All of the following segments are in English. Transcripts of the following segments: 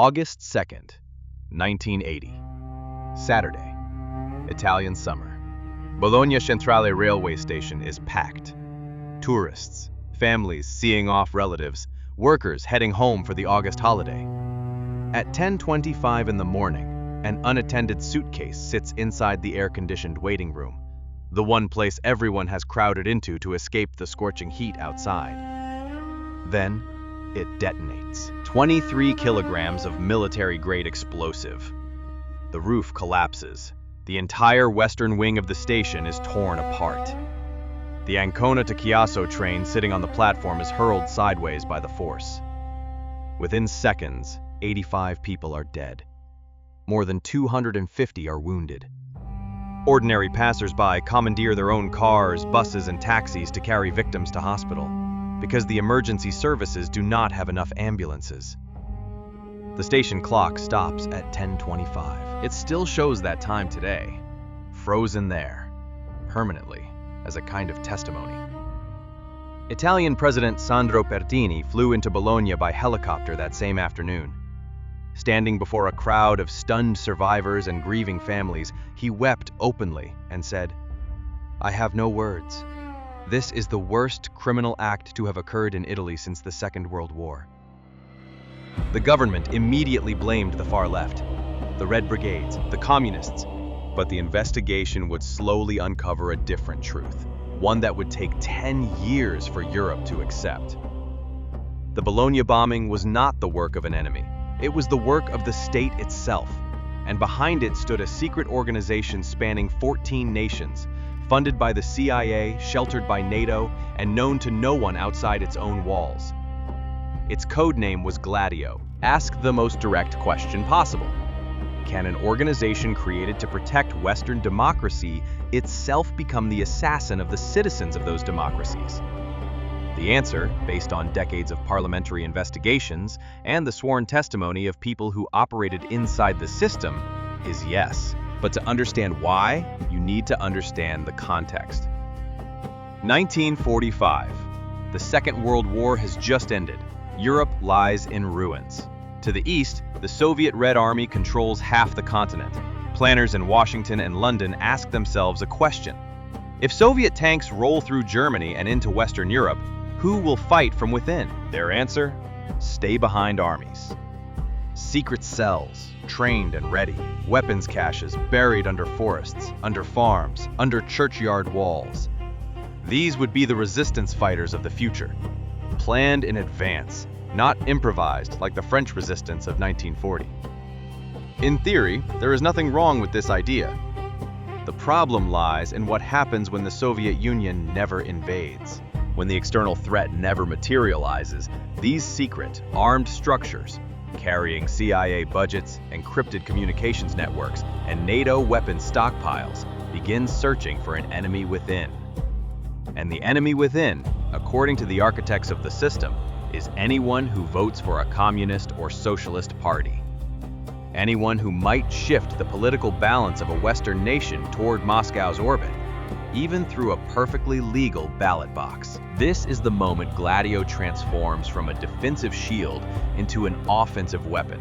August 2nd, 1980. Saturday. Italian summer. Bologna Centrale railway station is packed. Tourists, families seeing off relatives, workers heading home for the August holiday. At 10:25 in the morning, an unattended suitcase sits inside the air-conditioned waiting room, the one place everyone has crowded into to escape the scorching heat outside. Then, it detonates. 23 kilograms of military-grade explosive. The roof collapses. The entire western wing of the station is torn apart. The Ancona to Chiasso train sitting on the platform is hurled sideways by the force. Within seconds, 85 people are dead. More than 250 are wounded. Ordinary passers-by commandeer their own cars, buses, and taxis to carry victims to hospital, because the emergency services do not have enough ambulances. The station clock stops at 10:25. It still shows that time today, frozen there, permanently, as a kind of testimony. Italian President Sandro Pertini flew into Bologna by helicopter that same afternoon. Standing before a crowd of stunned survivors and grieving families, he wept openly and said, "I have no words. This is the worst criminal act to have occurred in Italy since the Second World War." The government immediately blamed the far left, the Red Brigades, the communists, but the investigation would slowly uncover a different truth, one that would take 10 years for Europe to accept. The Bologna bombing was not the work of an enemy. It was the work of the state itself, and behind it stood a secret organization spanning 14 nations, funded by the CIA, sheltered by NATO, and known to no one outside its own walls. Its code name was Gladio. Ask the most direct question possible. Can an organization created to protect Western democracy itself become the assassin of the citizens of those democracies? The answer, based on decades of parliamentary investigations and the sworn testimony of people who operated inside the system, is yes. But to understand why, you need to understand the context. 1945. The Second World War has just ended. Europe lies in ruins. To the east, the Soviet Red Army controls half the continent. Planners in Washington and London ask themselves a question. If Soviet tanks roll through Germany and into Western Europe, who will fight from within? Their answer? Stay-behind armies. Secret cells, trained and ready. Weapons caches buried under forests, under farms, under churchyard walls. These would be the resistance fighters of the future. Planned in advance, not improvised like the French resistance of 1940. In theory, there is nothing wrong with this idea. The problem lies in what happens when the Soviet Union never invades. When the external threat never materializes, these secret, armed structures, carrying CIA budgets, encrypted communications networks, and NATO weapons stockpiles, begin searching for an enemy within. And the enemy within, according to the architects of the system, is anyone who votes for a communist or socialist party. Anyone who might shift the political balance of a Western nation toward Moscow's orbit, even through a perfectly legal ballot box. This is the moment Gladio transforms from a defensive shield into an offensive weapon.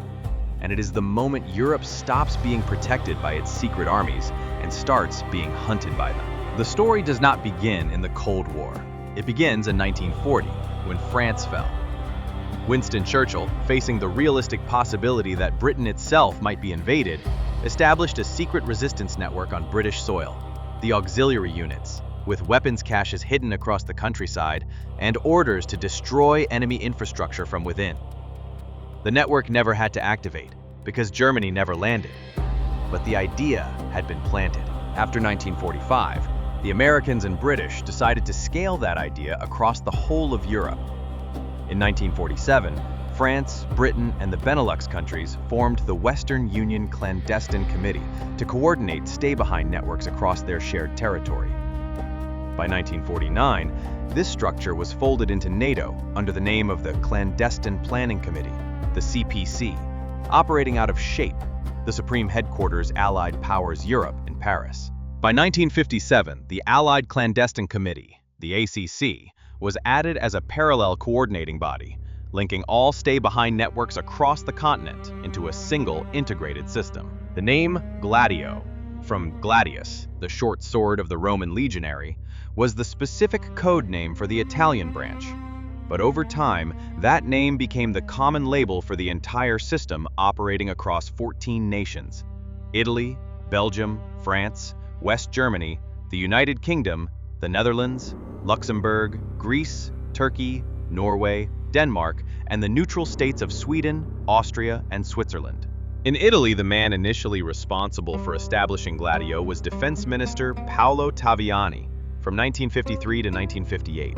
And it is the moment Europe stops being protected by its secret armies and starts being hunted by them. The story does not begin in the Cold War. It begins in 1940, when France fell. Winston Churchill, facing the realistic possibility that Britain itself might be invaded, established a secret resistance network on British soil, the Auxiliary Units, with weapons caches hidden across the countryside and orders to destroy enemy infrastructure from within. The network never had to activate, because Germany never landed. But the idea had been planted. After 1945, the Americans and British decided to scale that idea across the whole of Europe. In 1947, France, Britain, and the Benelux countries formed the Western Union Clandestine Committee to coordinate stay-behind networks across their shared territory. By 1949, this structure was folded into NATO under the name of the Clandestine Planning Committee, the CPC, operating out of SHAPE, the Supreme Headquarters Allied Powers Europe in Paris. By 1957, the Allied Clandestine Committee, the ACC, was added as a parallel coordinating body, linking all stay-behind networks across the continent into a single integrated system. The name Gladio, from gladius, the short sword of the Roman legionary, was the specific code name for the Italian branch. But over time, that name became the common label for the entire system operating across 14 nations: Italy, Belgium, France, West Germany, the United Kingdom, the Netherlands, Luxembourg, Greece, Turkey, Norway, Denmark, and the neutral states of Sweden, Austria, and Switzerland. In Italy, the man initially responsible for establishing Gladio was Defense Minister Paolo Taviani from 1953 to 1958.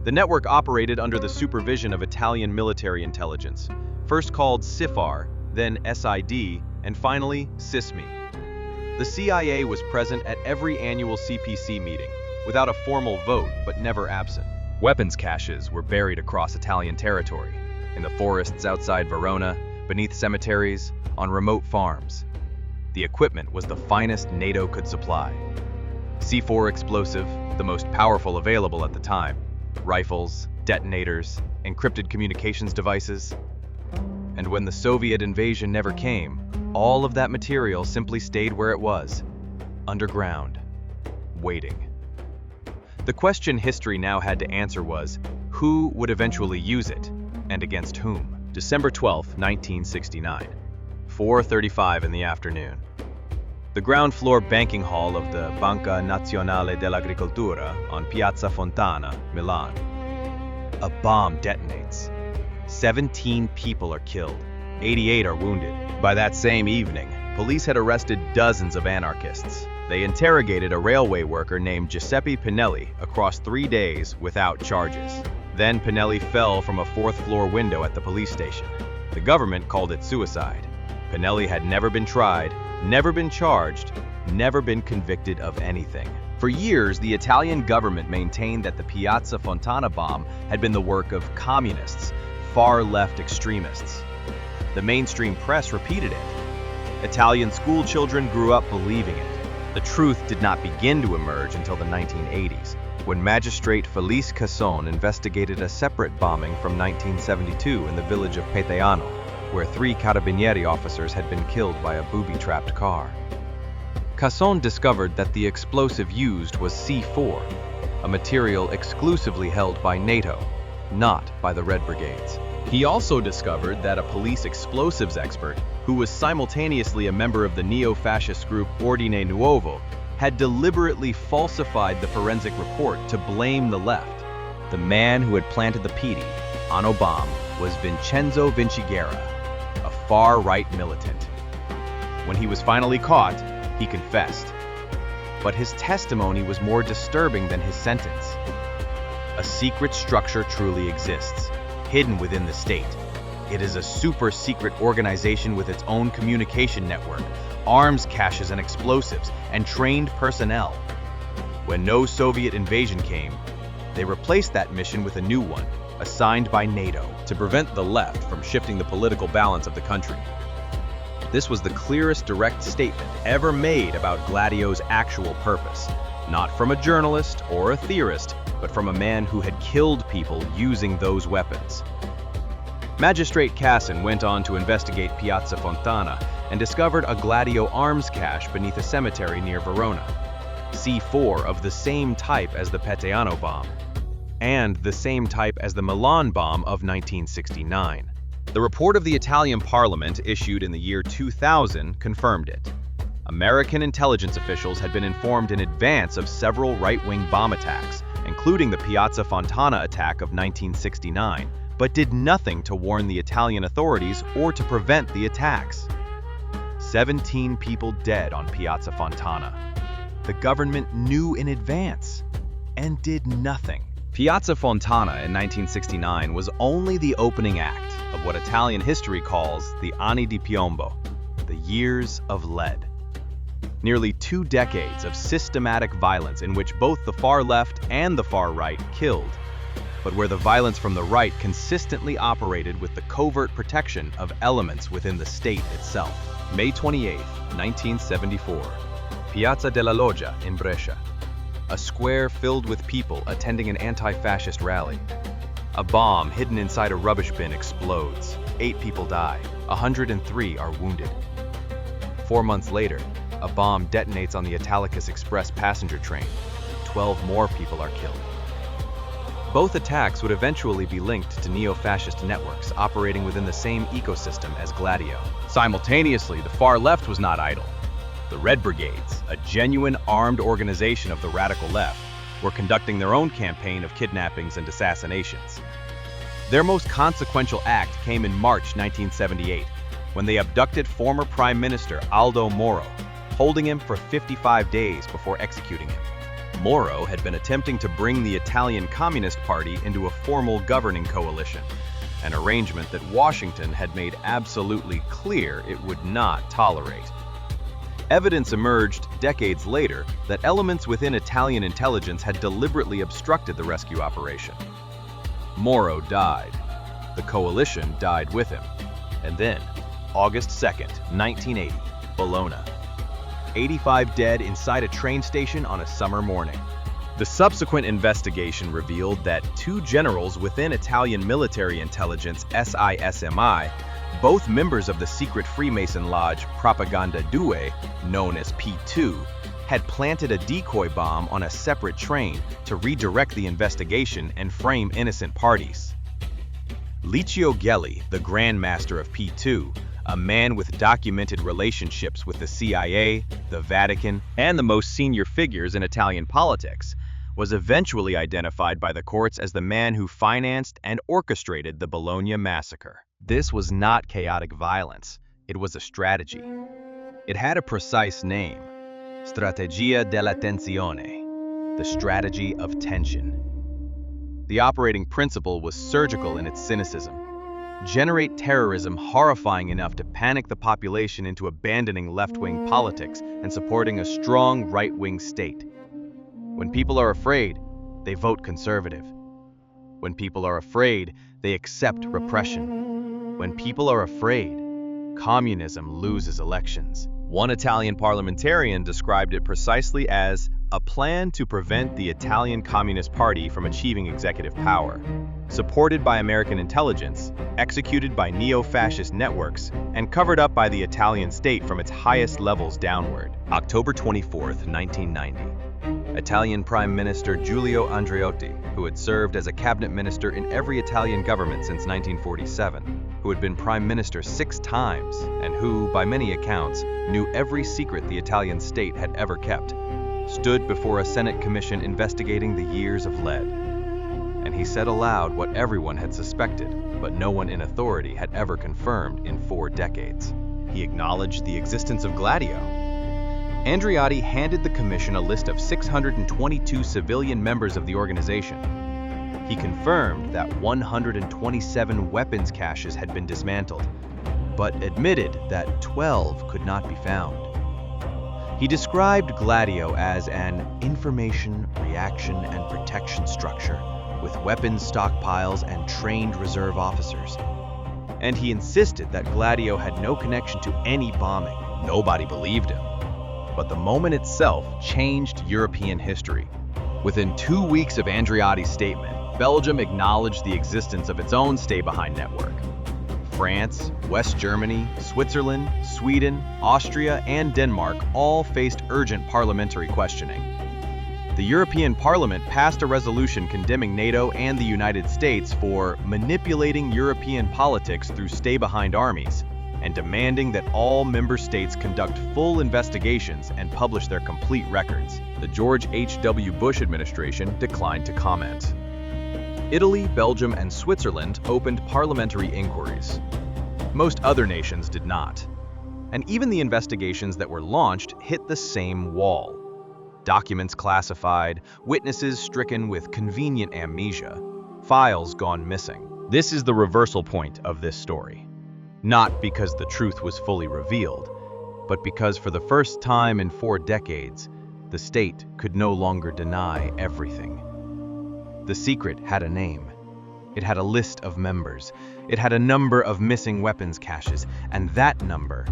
The network operated under the supervision of Italian military intelligence, first called SIFAR, then SID, and finally SISMI. The CIA was present at every annual CPC meeting, without a formal vote but never absent. Weapons caches were buried across Italian territory, in the forests outside Verona, beneath cemeteries, on remote farms. The equipment was the finest NATO could supply. C4 explosive, the most powerful available at the time, rifles, detonators, encrypted communications devices. And when the Soviet invasion never came, all of that material simply stayed where it was, underground, waiting. The question history now had to answer was, who would eventually use it, and against whom? December 12, 1969, 4:35 in the afternoon. The ground floor banking hall of the Banca Nazionale dell'Agricoltura on Piazza Fontana, Milan. A bomb detonates. 17 people are killed, 88 are wounded. By that same evening, police had arrested dozens of anarchists. They interrogated a railway worker named Giuseppe Pinelli across 3 days without charges. Then Pinelli fell from a 4th-floor window at the police station. The government called it suicide. Pinelli had never been tried, never been charged, never been convicted of anything. For years, the Italian government maintained that the Piazza Fontana bomb had been the work of communists, far-left extremists. The mainstream press repeated it. Italian school children grew up believing it. The truth did not begin to emerge until the 1980s, when Magistrate Felice Casson investigated a separate bombing from 1972 in the village of Peteano, where 3 Carabinieri officers had been killed by a booby-trapped car. Casson discovered that the explosive used was C4, a material exclusively held by NATO, not by the Red Brigades. He also discovered that a police explosives expert, who was simultaneously a member of the neo-fascist group Ordine Nuovo, had deliberately falsified the forensic report to blame the left. The man who had planted the PD, Anno bomb, was Vincenzo Vinciguerra, a far-right militant. When he was finally caught, he confessed. But his testimony was more disturbing than his sentence. A secret structure truly exists, hidden within the state. It is a super-secret organization with its own communication network, arms caches and explosives, and trained personnel. When no Soviet invasion came, they replaced that mission with a new one, assigned by NATO, to prevent the left from shifting the political balance of the country. This was the clearest direct statement ever made about Gladio's actual purpose, not from a journalist or a theorist, but from a man who had killed people using those weapons. Magistrate Casson went on to investigate Piazza Fontana and discovered a Gladio arms cache beneath a cemetery near Verona, C4 of the same type as the Peteano bomb, and the same type as the Milan bomb of 1969. The report of the Italian Parliament, issued in the year 2000, confirmed it. American intelligence officials had been informed in advance of several right-wing bomb attacks, including the Piazza Fontana attack of 1969, but did nothing to warn the Italian authorities or to prevent the attacks. 17 people dead on Piazza Fontana. The government knew in advance and did nothing. Piazza Fontana in 1969 was only the opening act of what Italian history calls the Anni di Piombo, the years of lead. Nearly 2 decades of systematic violence in which both the far left and the far right killed, but where the violence from the right consistently operated with the covert protection of elements within the state itself. May 28, 1974, Piazza della Loggia in Brescia, a square filled with people attending an anti-fascist rally. A bomb hidden inside a rubbish bin explodes. 8 people die. 103 are wounded. 4 months later, a bomb detonates on the Italicus Express passenger train. 12 more people are killed. Both attacks would eventually be linked to neo-fascist networks operating within the same ecosystem as Gladio. Simultaneously, the far left was not idle. The Red Brigades, a genuine armed organization of the radical left, were conducting their own campaign of kidnappings and assassinations. Their most consequential act came in March 1978, when they abducted former Prime Minister Aldo Moro, holding him for 55 days before executing him. Moro had been attempting to bring the Italian Communist Party into a formal governing coalition, an arrangement that Washington had made absolutely clear it would not tolerate. Evidence emerged decades later that elements within Italian intelligence had deliberately obstructed the rescue operation. Moro died. The coalition died with him. And then, August 2nd, 1980, Bologna. 85 dead inside a train station on a summer morning. The subsequent investigation revealed that 2 generals within Italian military intelligence SISMI, both members of the secret Freemason lodge Propaganda Due, known as P2, had planted a decoy bomb on a separate train to redirect the investigation and frame innocent parties. Licio Gelli, the Grand Master of P2, a man with documented relationships with the CIA, the Vatican, and the most senior figures in Italian politics, was eventually identified by the courts as the man who financed and orchestrated the Bologna massacre. This was not chaotic violence, it was a strategy. It had a precise name, Strategia della Tensione, the strategy of tension. The operating principle was surgical in its cynicism. Generate terrorism horrifying enough to panic the population into abandoning left-wing politics and supporting a strong right-wing state. When people are afraid, they vote conservative. When people are afraid, they accept repression. When people are afraid, communism loses elections. One Italian parliamentarian described it precisely as a plan to prevent the Italian Communist Party from achieving executive power, supported by American intelligence, executed by neo-fascist networks, and covered up by the Italian state from its highest levels downward. October 24th, 1990. Italian Prime Minister Giulio Andreotti, who had served as a cabinet minister in every Italian government since 1947, who had been prime minister 6 times, and who, by many accounts, knew every secret the Italian state had ever kept, stood before a Senate commission investigating the years of lead. And he said aloud what everyone had suspected, but no one in authority had ever confirmed in 4 decades. He acknowledged the existence of Gladio. Andreotti handed the commission a list of 622 civilian members of the organization. He confirmed that 127 weapons caches had been dismantled, but admitted that 12 could not be found. He described Gladio as an information, reaction, and protection structure with weapons stockpiles and trained reserve officers. And he insisted that Gladio had no connection to any bombing. Nobody believed him. But the moment itself changed European history. Within 2 weeks of Andreotti's statement, Belgium acknowledged the existence of its own stay-behind network. France, West Germany, Switzerland, Sweden, Austria, and Denmark all faced urgent parliamentary questioning. The European Parliament passed a resolution condemning NATO and the United States for manipulating European politics through stay-behind armies, and demanding that all member states conduct full investigations and publish their complete records. The George H.W. Bush administration declined to comment. Italy, Belgium, and Switzerland opened parliamentary inquiries. Most other nations did not. And even the investigations that were launched hit the same wall. Documents classified, witnesses stricken with convenient amnesia, files gone missing. This is the reversal point of this story. Not because the truth was fully revealed, but because for the first time in 4 decades, the state could no longer deny everything. The secret had a name. It had a list of members. It had a number of missing weapons caches, and that number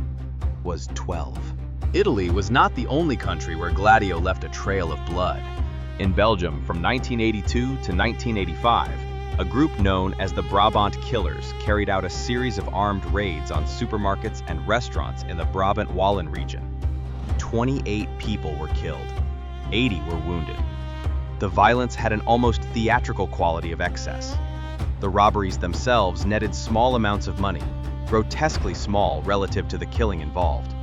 was 12. Italy was not the only country where Gladio left a trail of blood. In Belgium, from 1982 to 1985, A group known as the Brabant Killers carried out a series of armed raids on supermarkets and restaurants in the Brabant-Wallon region. 28 people were killed. 80 were wounded. The violence had an almost theatrical quality of excess. The robberies themselves netted small amounts of money, grotesquely small relative to the killing involved.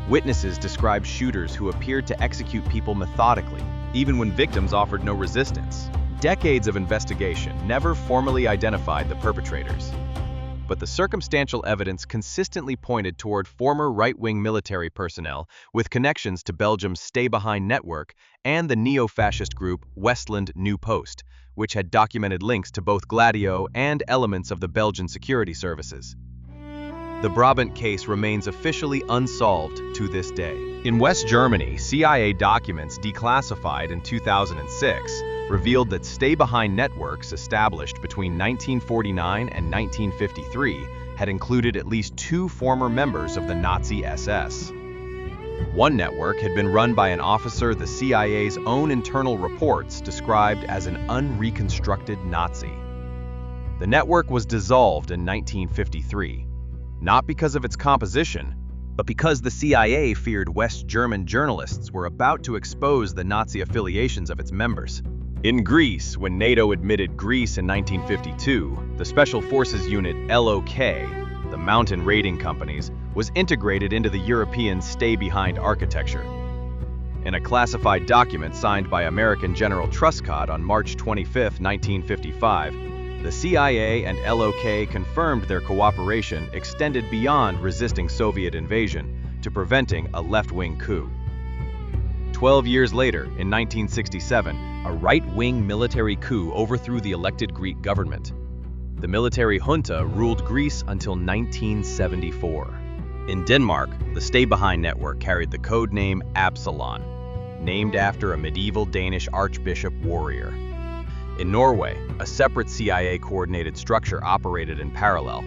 Witnesses described shooters who appeared to execute people methodically, even when victims offered no resistance. Decades of investigation never formally identified the perpetrators. But the circumstantial evidence consistently pointed toward former right-wing military personnel with connections to Belgium's stay-behind network and the neo-fascist group Westland New Post, which had documented links to both Gladio and elements of the Belgian security services. The Brabant case remains officially unsolved to this day. In West Germany, CIA documents declassified in 2006 revealed that stay-behind networks established between 1949 and 1953 had included at least 2 former members of the Nazi SS. One network had been run by an officer the CIA's own internal reports described as an unreconstructed Nazi. The network was dissolved in 1953, not because of its composition, but because the CIA feared West German journalists were about to expose the Nazi affiliations of its members. In Greece, when NATO admitted Greece in 1952, the Special Forces Unit LOK, the mountain raiding companies, was integrated into the European stay-behind architecture. In a classified document signed by American General Truscott on March 25, 1955, the CIA and LOK confirmed their cooperation extended beyond resisting Soviet invasion to preventing a left-wing coup. 12 years later, in 1967, a right-wing military coup overthrew the elected Greek government. The military junta ruled Greece until 1974. In Denmark, the stay-behind network carried the code name Absalon, named after a medieval Danish archbishop warrior. In Norway, a separate CIA-coordinated structure operated in parallel.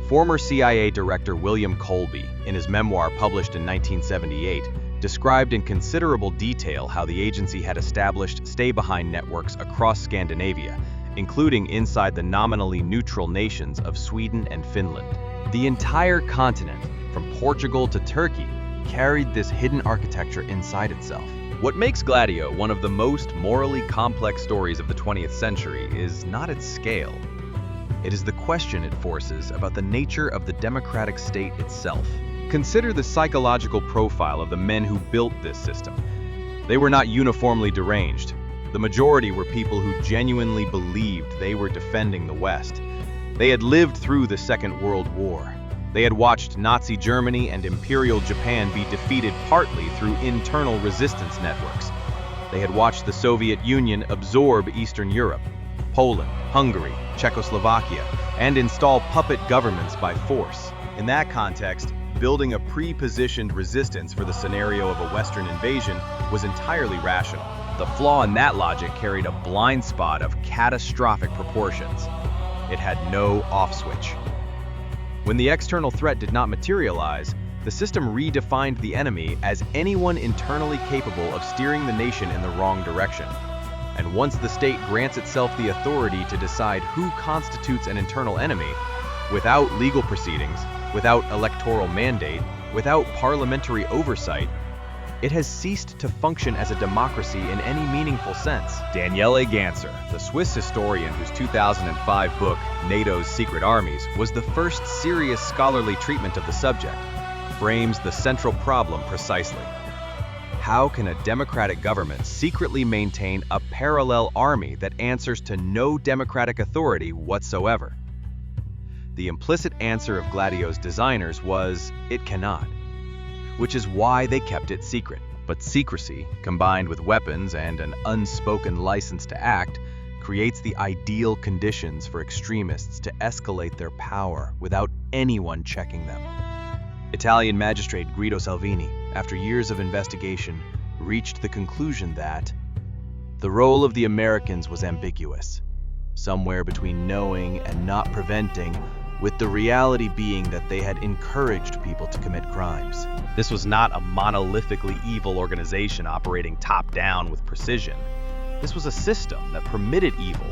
Former CIA Director William Colby, in his memoir published in 1978, described in considerable detail how the agency had established stay-behind networks across Scandinavia, including inside the nominally neutral nations of Sweden and Finland. The entire continent, from Portugal to Turkey, carried this hidden architecture inside itself. What makes Gladio one of the most morally complex stories of the 20th century is not its scale. It is the question it forces about the nature of the democratic state itself. Consider the psychological profile of the men who built this system. They were not uniformly deranged. The majority were people who genuinely believed they were defending the West. They had lived through the Second World War. They had watched Nazi Germany and Imperial Japan be defeated partly through internal resistance networks. They had watched the Soviet Union absorb Eastern Europe, Poland, Hungary, Czechoslovakia, and install puppet governments by force. In that context, building a pre-positioned resistance for the scenario of a Western invasion was entirely rational. The flaw in that logic carried a blind spot of catastrophic proportions. It had no off switch. When the external threat did not materialize, the system redefined the enemy as anyone internally capable of steering the nation in the wrong direction. And once the state grants itself the authority to decide who constitutes an internal enemy, without legal proceedings, without electoral mandate, without parliamentary oversight, it has ceased to function as a democracy in any meaningful sense. Daniele Ganser, the Swiss historian whose 2005 book, NATO's Secret Armies, was the first serious scholarly treatment of the subject, frames the central problem precisely. How can a democratic government secretly maintain a parallel army that answers to no democratic authority whatsoever? The implicit answer of Gladio's designers was, it cannot, which is why they kept it secret. But secrecy, combined with weapons and an unspoken license to act, creates the ideal conditions for extremists to escalate their power without anyone checking them. Italian magistrate Guido Salvini, after years of investigation, reached the conclusion that the role of the Americans was ambiguous, somewhere between knowing and not preventing, with the reality being that they had encouraged people to commit crimes. This was not a monolithically evil organization operating top-down with precision. This was a system that permitted evil,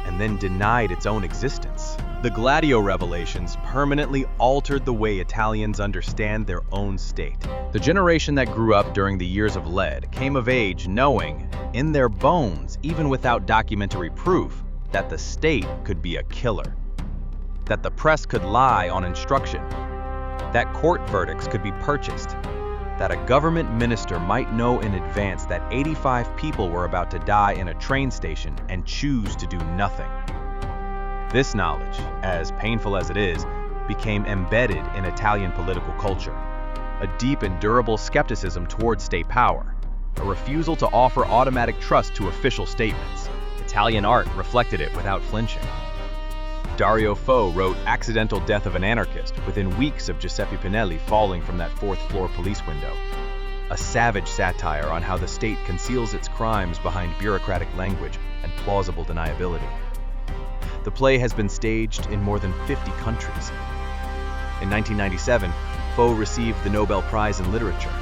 and then denied its own existence. The Gladio revelations permanently altered the way Italians understand their own state. The generation that grew up during the years of lead came of age knowing, in their bones, even without documentary proof, that the state could be a killer, that the press could lie on instruction, that court verdicts could be purchased, that a government minister might know in advance that 85 people were about to die in a train station and choose to do nothing. This knowledge, as painful as it is, became embedded in Italian political culture. A deep and durable skepticism toward state power, a refusal to offer automatic trust to official statements. Italian art reflected it without flinching. Dario Fo wrote Accidental Death of an Anarchist within weeks of Giuseppe Pinelli falling from that fourth-floor police window. A savage satire on how the state conceals its crimes behind bureaucratic language and plausible deniability. The play has been staged in more than 50 countries. In 1997, Fo received the Nobel Prize in Literature.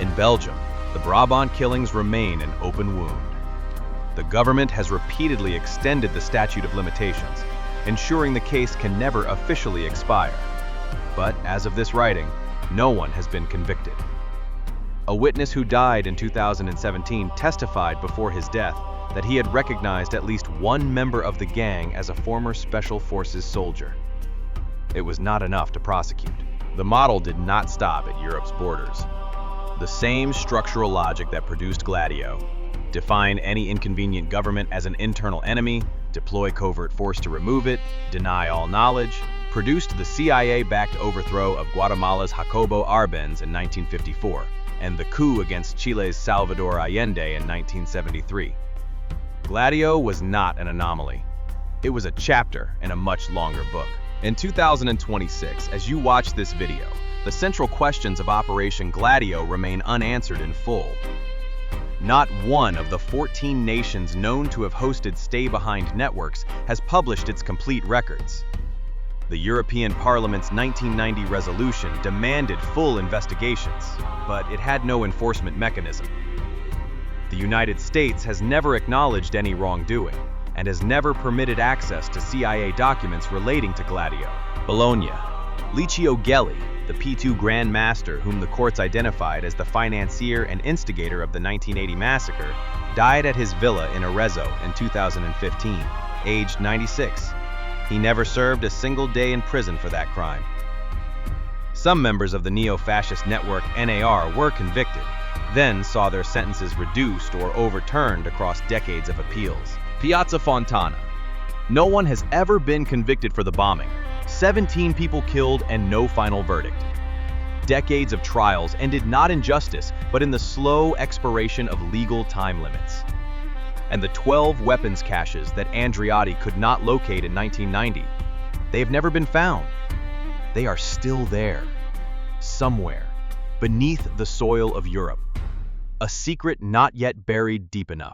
In Belgium, the Brabant killings remain an open wound. The government has repeatedly extended the statute of limitations, ensuring the case can never officially expire. But as of this writing, no one has been convicted. A witness who died in 2017 testified before his death that he had recognized at least one member of the gang as a former Special Forces soldier. It was not enough to prosecute. The model did not stop at Europe's borders. The same structural logic that produced Gladio, define any inconvenient government as an internal enemy, deploy covert force to remove it, deny all knowledge, produced the CIA-backed overthrow of Guatemala's Jacobo Arbenz in 1954, and the coup against Chile's Salvador Allende in 1973. Gladio was not an anomaly. It was a chapter in a much longer book. In 2026, as you watch this video, the central questions of Operation Gladio remain unanswered in full. Not one of the 14 nations known to have hosted stay-behind networks has published its complete records. The European Parliament's 1990 resolution demanded full investigations, but it had no enforcement mechanism. The United States has never acknowledged any wrongdoing and has never permitted access to CIA documents relating to Gladio. Bologna. Licio Gelli, the P2 Grand Master whom the courts identified as the financier and instigator of the 1980 massacre, died at his villa in Arezzo in 2015, aged 96. He never served a single day in prison for that crime. Some members of the neo-fascist network NAR were convicted, then saw their sentences reduced or overturned across decades of appeals. Piazza Fontana. No one has ever been convicted for the bombing. 17 people killed and no final verdict. Decades of trials ended not in justice, but in the slow expiration of legal time limits. And the 12 weapons caches that Andreotti could not locate in 1990, they have never been found. They are still there, somewhere, beneath the soil of Europe. A secret not yet buried deep enough.